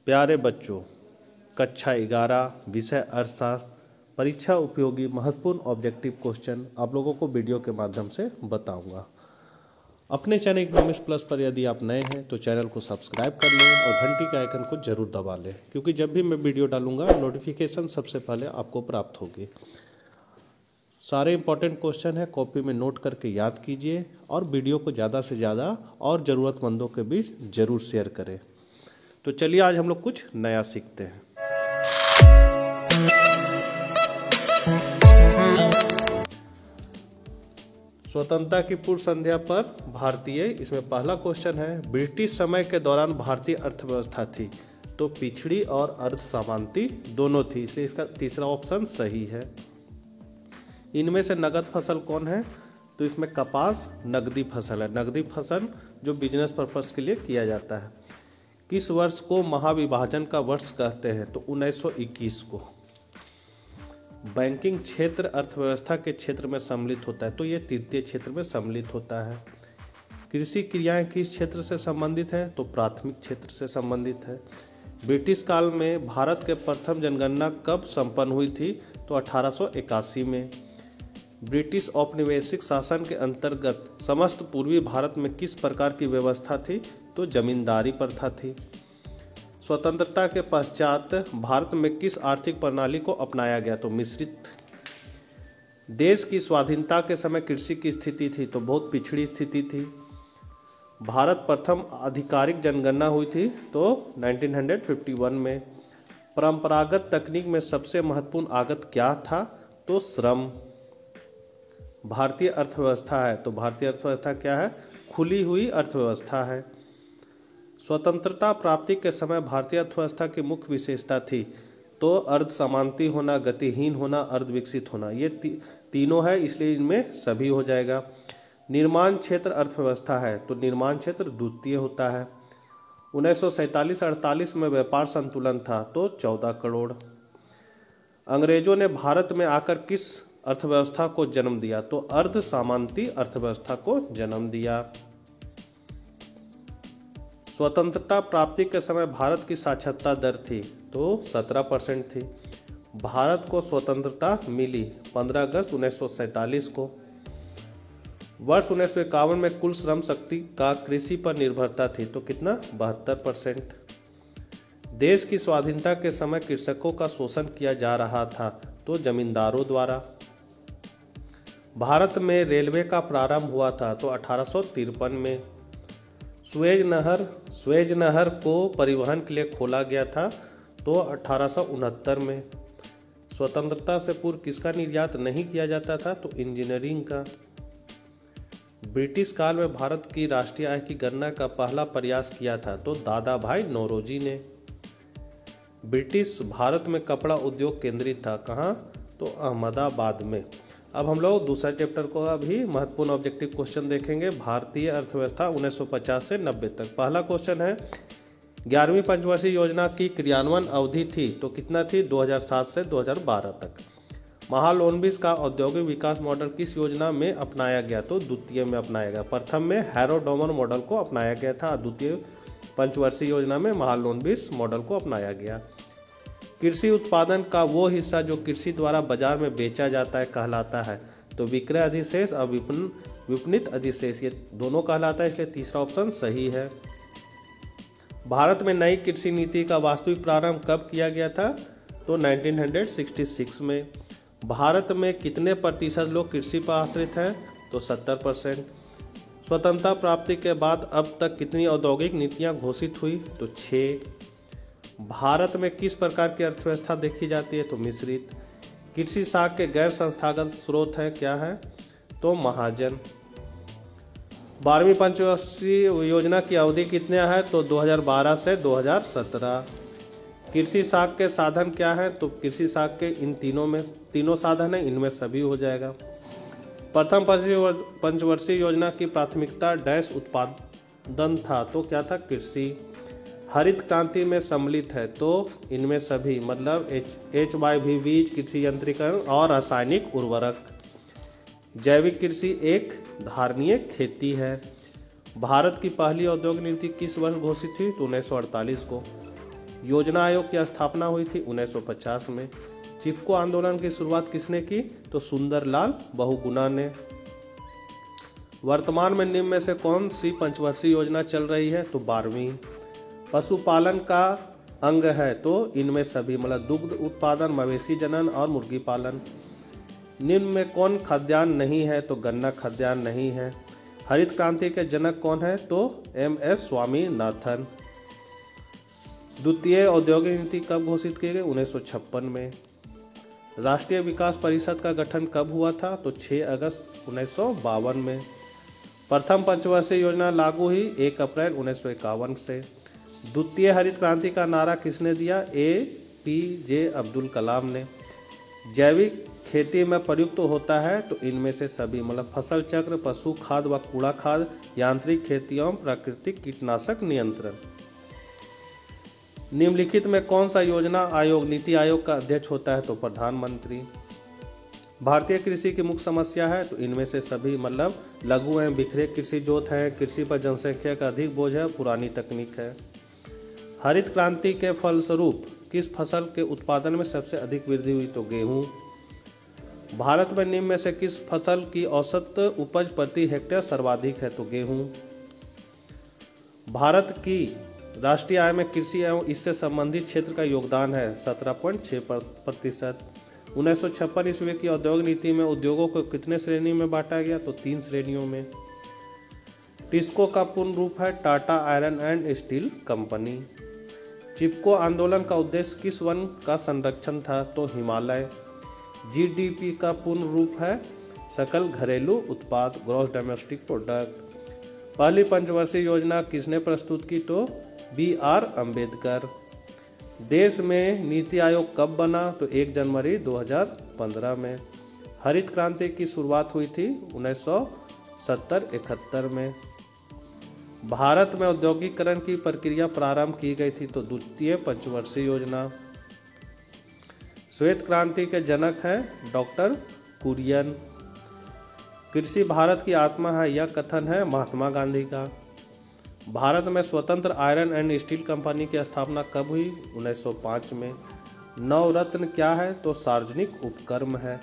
प्यारे बच्चों, कक्षा 11 विषय अर्थशास्त्र परीक्षा उपयोगी महत्वपूर्ण ऑब्जेक्टिव क्वेश्चन आप लोगों को वीडियो के माध्यम से बताऊंगा। अपने चैनल इकोनॉमिक्स प्लस पर यदि आप नए हैं तो चैनल को सब्सक्राइब कर लें और घंटी के आइकन को जरूर दबा लें, क्योंकि जब भी मैं वीडियो डालूंगा नोटिफिकेशन सबसे पहले आपको प्राप्त होगी। सारे इंपॉर्टेंट क्वेश्चन है, कॉपी में नोट करके याद कीजिए और वीडियो को ज़्यादा से ज़्यादा और ज़रूरतमंदों के बीच जरूर शेयर करें। तो चलिए आज हम लोग कुछ नया सीखते हैं। स्वतंत्रता की पूर्व संध्या पर भारतीय, इसमें पहला क्वेश्चन है, ब्रिटिश समय के दौरान भारतीय अर्थव्यवस्था थी तो पिछड़ी और अर्ध सामांती दोनों थी, इसलिए इसका तीसरा ऑप्शन सही है। इनमें से नगद फसल कौन है? तो इसमें कपास नगदी फसल है। नगदी फसल जो बिजनेस पर्पस के लिए किया जाता है। किस वर्ष को महाविभाजन का वर्ष कहते हैं? तो 1921 को। बैंकिंग क्षेत्र अर्थव्यवस्था के क्षेत्र में सम्मिलित होता है, तो ये तृतीय क्षेत्र में सम्मिलित होता है। कृषि क्रियाएं किस क्षेत्र से संबंधित है? तो प्राथमिक क्षेत्र से संबंधित है। ब्रिटिश काल में भारत के प्रथम जनगणना कब संपन्न हुई थी? तो 1881 में। ब्रिटिश औपनिवेशिक शासन के अंतर्गत समस्त पूर्वी भारत में किस प्रकार की व्यवस्था थी? तो जमींदारी प्रथा थी। स्वतंत्रता के पश्चात भारत में किस आर्थिक प्रणाली को अपनाया गया? तो मिश्रित। देश की स्वाधीनता के समय कृषि की स्थिति थी तो बहुत पिछड़ी स्थिति थी। भारत प्रथम आधिकारिक जनगणना हुई थी तो 1951 में। परंपरागत तकनीक में सबसे महत्वपूर्ण आगत क्या था? तो श्रम। भारतीय अर्थव्यवस्था है तो भारतीय अर्थव्यवस्था क्या है? खुली हुई अर्थव्यवस्था है। स्वतंत्रता प्राप्ति के समय भारतीय अर्थव्यवस्था की मुख्य विशेषता थी तो अर्ध समांती होना, गतिहीन होना, अर्ध विकसित होना, ये तीनों है, इसलिए इनमें सभी हो जाएगा। निर्माण क्षेत्र अर्थव्यवस्था है तो निर्माण क्षेत्र द्वितीय होता है। 1947-48 में व्यापार संतुलन था तो 14 करोड़। अंग्रेजों ने भारत में आकर किस अर्थव्यवस्था को जन्म दिया? तो अर्ध सामांती अर्थव्यवस्था को जन्म दिया। स्वतंत्रता प्राप्ति के समय भारत की साक्षरता दर थी तो 17% थी। भारत को स्वतंत्रता मिली 15 अगस्त 1947 को। वर्ष 1951 में कुल श्रम शक्ति का कृषि पर निर्भरता थी तो कितना? 72%। देश की स्वाधीनता के समय कृषकों का शोषण किया जा रहा था तो जमींदारों द्वारा। भारत में रेलवे का प्रारंभ हुआ था तो 1853 में। स्वेज नहर को परिवहन के लिए खोला गया था तो 1869 में। स्वतंत्रता से पूर्व किसका निर्यात नहीं किया जाता था? तो इंजीनियरिंग का। ब्रिटिश काल में भारत की राष्ट्रीय आय की गणना का पहला प्रयास किया था तो दादा भाई नौरोजी ने। ब्रिटिश भारत में कपड़ा उद्योग केंद्रित था, कहाँ? तो अहमदाबाद में। अब हम लोग दूसरा चैप्टर को अभी महत्वपूर्ण ऑब्जेक्टिव क्वेश्चन देखेंगे। भारतीय अर्थव्यवस्था 1950 से 90 तक। पहला क्वेश्चन है, 11वीं पंचवर्षीय योजना की क्रियान्वयन अवधि थी तो कितना थी? 2007 से 2012 तक। महालनोबिस का औद्योगिक विकास मॉडल किस योजना में अपनाया गया? तो द्वितीय में अपनाया गया। प्रथम में हैरो-डोमर मॉडल को अपनाया गया था, द्वितीय पंचवर्षीय योजना में महालनोबिस मॉडल को अपनाया गया। कृषि उत्पादन का वो हिस्सा जो कृषि द्वारा बाजार में बेचा जाता है कहलाता है तो विक्रय अधिशेष और विपणित अधिशेष, ये दोनों कहलाता है, इसलिए तीसरा ऑप्शन सही है। भारत में नई कृषि नीति का वास्तविक प्रारंभ कब किया गया था? तो 1966 में। भारत में कितने प्रतिशत लोग कृषि पर आश्रित हैं? तो 70%। स्वतंत्रता प्राप्ति के बाद अब तक कितनी औद्योगिक नीतियां घोषित हुई? तो 6। भारत में किस प्रकार की अर्थव्यवस्था देखी जाती है? तो मिश्रित। कृषि साख के गैर संस्थागत स्रोत है, क्या है? तो महाजन। 12वीं पंचवर्षीय योजना की अवधि कितने है? तो 2012 से 2017। कृषि साख के साधन क्या है? तो कृषि साख के इन तीनों साधन है, इनमें सभी हो जाएगा। प्रथम पंचवर्षीय योजना की प्राथमिकता डैश उत्पादन था तो क्या था? कृषि। हरित क्रांति में सम्मिलित है तो इनमें सभी, मतलब HYV बीज, कृषि यंत्रीकरण और रासायनिक उर्वरक। जैविक कृषि एक धारणीय खेती है। भारत की पहली औद्योगिक नीति किस वर्ष घोषित हुई? तो 1948 को। योजना आयोग की स्थापना हुई थी 1950 में। चिपको आंदोलन की शुरुआत किसने की? तो सुंदरलाल बहुगुणा ने। वर्तमान में निम्न में से कौन सी पंचवर्षीय योजना चल रही है? तो 12वीं। पशुपालन का अंग है? तो इनमें सभी, मतलब दुग्ध उत्पादन, मवेशी जनन और मुर्गी पालन। निम्न में कौन खाद्यान्न नहीं है? तो गन्ना खाद्यान्न नहीं है। हरित क्रांति के जनक कौन है? तो MS स्वामीनाथन। द्वितीय औद्योगिक नीति कब घोषित की गई? 1956 में। राष्ट्रीय विकास परिषद का गठन कब हुआ था? तो 6 अगस्त 1952 में। प्रथम पंचवर्षीय योजना लागू हुई 1 अप्रैल 1951 से। द्वितीय हरित क्रांति का नारा किसने दिया? APJ अब्दुल कलाम ने। जैविक खेती में प्रयुक्त होता है? तो इनमें से सभी, मतलब फसल चक्र, पशु खाद व कूड़ा खाद, यांत्रिक खेती एवं प्राकृतिक कीटनाशक नियंत्रण। निम्नलिखित में कौन सा योजना आयोग नीति आयोग का अध्यक्ष होता है? तो प्रधानमंत्री। भारतीय कृषि की मुख्य समस्या है? तो इनमें से सभी, मतलब लघु एवं बिखरे कृषि जोत है, कृषि पर जनसंख्या का अधिक बोझ है, पुरानी तकनीक है। हरित क्रांति के फलस्वरूप किस फसल के उत्पादन में सबसे अधिक वृद्धि हुई? तो गेहूं। भारत में निम्न में से किस फसल की औसत उपज प्रति हेक्टेयर सर्वाधिक है? तो गेहूं। भारत की राष्ट्रीय आय में कृषि एवं इससे संबंधित क्षेत्र का योगदान है 17.6%। 1956 ईस्वी की औद्योगिक नीति में उद्योगों को कितने श्रेणी में बांटा गया? तो 3 श्रेणियों में। टिस्को का पूर्ण रूप है Tata iron and steel company. Chipko आंदोलन का उद्देश्य किस वन का संरक्षण था? तो हिमालय। GDP का पूर्ण रूप है सकल घरेलू उत्पाद, ग्रॉस डोमेस्टिक प्रोडक्ट। पहली पंचवर्षीय योजना किसने प्रस्तुत की? तो BR अम्बेडकर। देश में नीति आयोग कब बना? तो 1 जनवरी 2015 में। हरित क्रांति की शुरुआत हुई थी 1970-71 में। भारत में औद्योगिकरण की प्रक्रिया प्रारंभ की गई थी? तो द्वितीय पंचवर्षीय योजना। श्वेत क्रांति के जनक हैं डॉक्टर कुरियन। कृषि भारत की आत्मा है, यह कथन है महात्मा गांधी का। भारत में स्वतंत्र आयरन एंड स्टील कंपनी की स्थापना कब हुई? 1905 में। नवरत्न क्या है? तो सार्वजनिक उपक्रम है।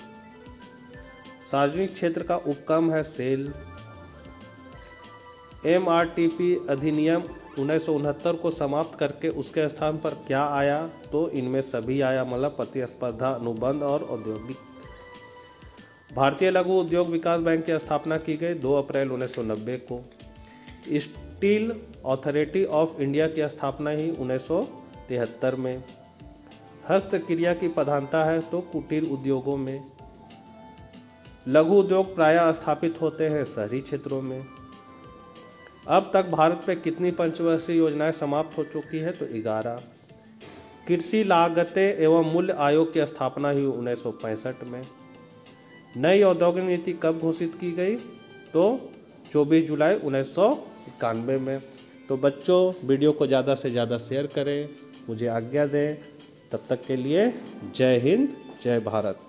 सार्वजनिक क्षेत्र का उपक्रम है सेल। MRTP अधिनियम 1969 को समाप्त करके उसके स्थान पर क्या आया? तो इनमें सभी आया, मतलब प्रतिस्पर्धा, अनुबंध और औद्योगिक। भारतीय लघु उद्योग विकास बैंक की स्थापना की गई 2 अप्रैल 1990 को। स्टील अथॉरिटी ऑफ इंडिया की स्थापना ही 1973 में। हस्तक्रिया की प्रधानता है? तो कुटीर उद्योगों में। लघु उद्योग प्रायः स्थापित होते हैं शहरी क्षेत्रों में। अब तक भारत में कितनी पंचवर्षीय योजनाएं समाप्त हो चुकी है? तो 11। कृषि लागतें एवं मूल्य आयोग की स्थापना हुई 1965 में। नई औद्योगिक नीति कब घोषित की गई? तो 24 जुलाई 1991 में। तो बच्चों, वीडियो को ज़्यादा से ज़्यादा शेयर करें, मुझे आज्ञा दें। तब तक के लिए जय हिंद, जय भारत।